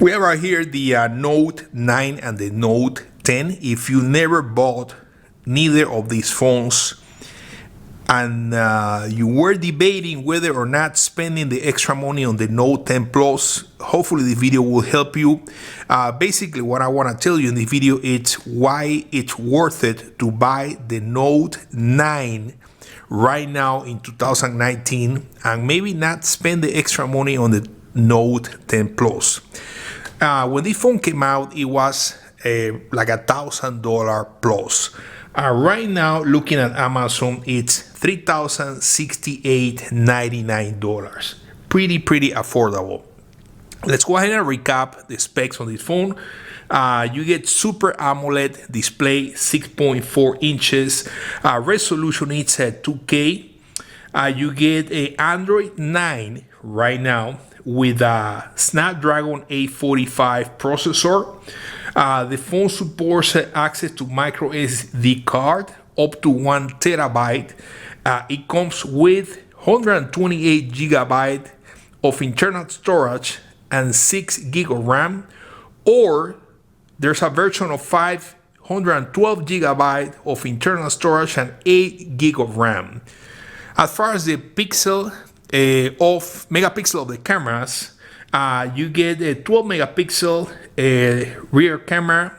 We have right here the Note 9 and the Note 10. If you never bought neither of these phones and you were debating whether or not spending the extra money on the Note 10 Plus, hopefully the video will help you. Basically, what I want to tell you in the video is why it's worth it to buy the Note 9 right now in 2019 and maybe not spend the extra money on the Note 10 Plus. When this phone came out, it was like $1,000 plus. Right now, looking at Amazon, it's $3,068.99. Pretty affordable. Let's go ahead and recap the specs on this phone. You get Super AMOLED display, 6.4 inches. Resolution is at 2K. You get a Android 9 right now with a Snapdragon 845 processor. The phone supports access to micro SD card up to 1 terabyte. It comes with 128 gigabyte of internal storage and 6 gig of RAM, or there's a version of 512 gigabyte of internal storage and 8 gig of RAM. As far as the megapixel of the cameras, you get a 12 megapixel rear camera.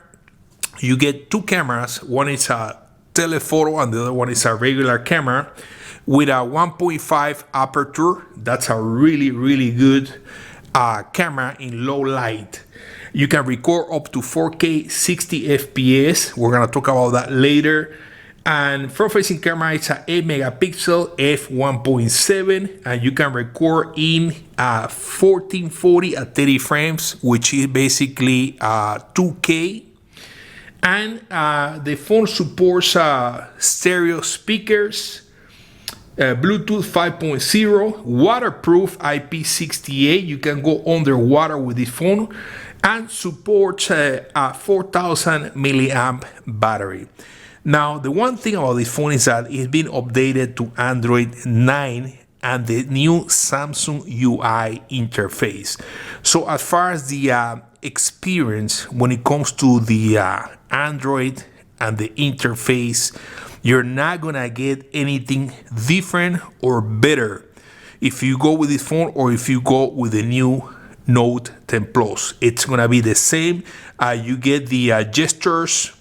You get two cameras. One is a telephoto and the other one is a regular camera with a 1.5 aperture. That's a really good camera in low light. You can record up to 4K 60 FPS. We're gonna talk about that later. And front-facing camera is a 8 megapixel f1.7, and you can record in 1440 at 30 frames, which is basically 2K. And the phone supports stereo speakers, Bluetooth 5.0, waterproof IP68. You can go underwater with this phone, and supports a 4000 milliamp battery. Now, the one thing about this phone is that it's been updated to Android 9 and the new Samsung UI interface. So as far as the experience when it comes to the Android and the interface, you're not gonna get anything different or better if you go with this phone or if you go with the new Note 10 Plus. It's gonna be the same. You get the gestures.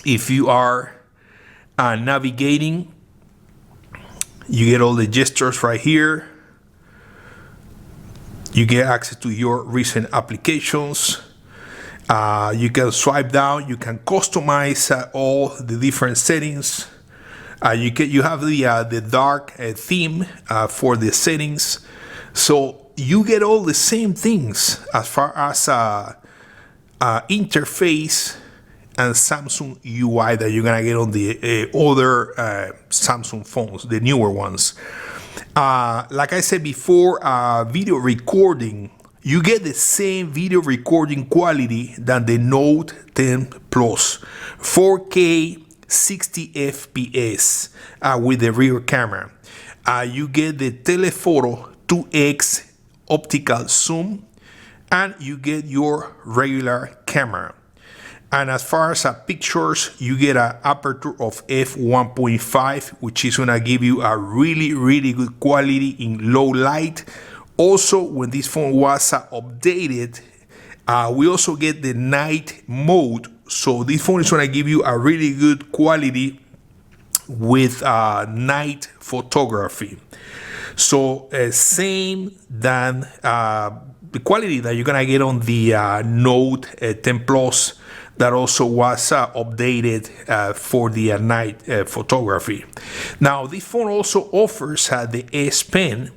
If you are navigating, you get all the gestures right here. You get access to your recent applications. You can swipe down. You can customize all the different settings. You have the dark theme for the settings. So you get all the same things as far as interface and Samsung UI that you're gonna get on the other Samsung phones, the newer ones. Like I said before, video recording, you get the same video recording quality than the Note 10 Plus, 4K 60 FPS with the rear camera. You get the telephoto 2x optical zoom, and you get your regular camera. And as far as pictures, you get an aperture of f1.5, which is gonna give you a really good quality in low light. Also, when this phone was updated, we also get the night mode. So this phone is gonna give you a really good quality with night photography. So same than the quality that you're gonna get on the Note 10 Plus. That also was updated for the night photography. Now, this phone also offers the S Pen.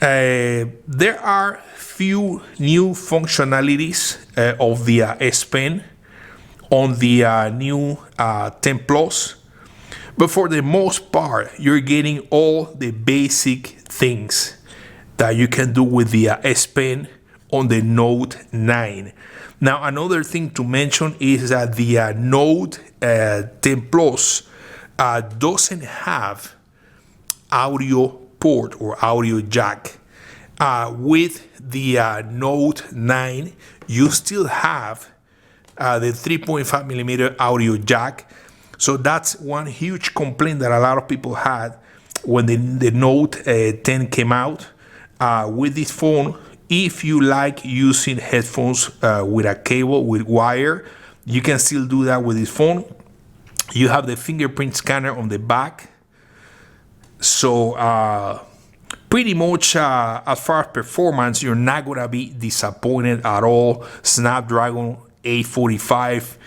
There are few new functionalities of the S Pen on the new 10 Plus, but for the most part, you're getting all the basic things that you can do with the S Pen on the Note 9. Now, another thing to mention is that the Note 10 Plus doesn't have audio port or audio jack. With the Note 9, you still have the 3.5 millimeter audio jack. So that's one huge complaint that a lot of people had when the Note 10 came out. With this phone, if you like using headphones with a cable, with wire, you can still do that with this phone. You have the fingerprint scanner on the back. So pretty much as far as performance, you're not gonna be disappointed at all. Snapdragon 845.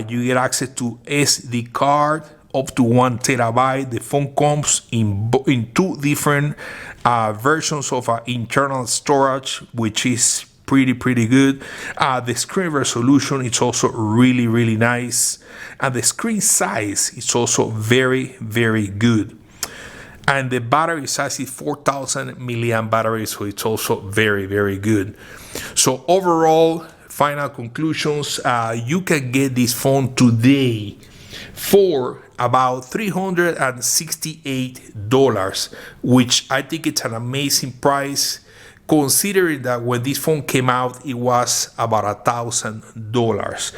You get access to SD card up to 1 terabyte. The phone comes in two different versions of internal storage, which is pretty good. The screen resolution is also really nice, and the screen size is also very good. And the battery size is 4,000 milliamp battery, so it's also very good. So overall, final conclusions, you can get this phone today for about $368, which I think it's an amazing price, considering that when this phone came out, it was about $1,000.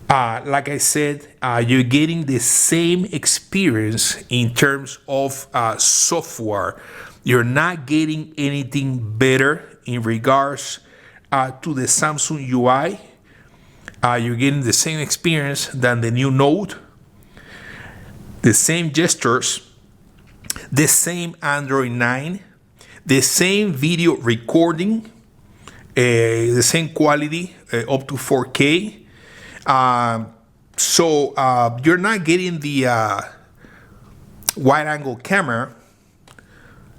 Like I said, you're getting the same experience in terms of software. You're not getting anything better in regards to the Samsung UI. You're getting the same experience than the new Note, the same gestures, the same Android 9, the same video recording, the same quality, up to 4K. So you're not getting the wide angle camera.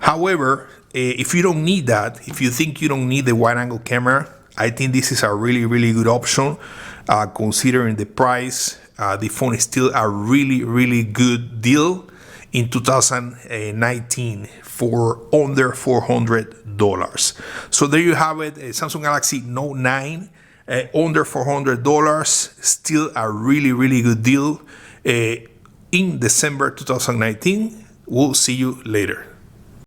However, if you don't need that, if you think you don't need the wide angle camera, I think this is a really good option, considering the price. The phone is still a really good deal in 2019 for under $400. So there you have it, Samsung Galaxy Note 9. Under $400, still a really good deal in December 2019. We'll see you later.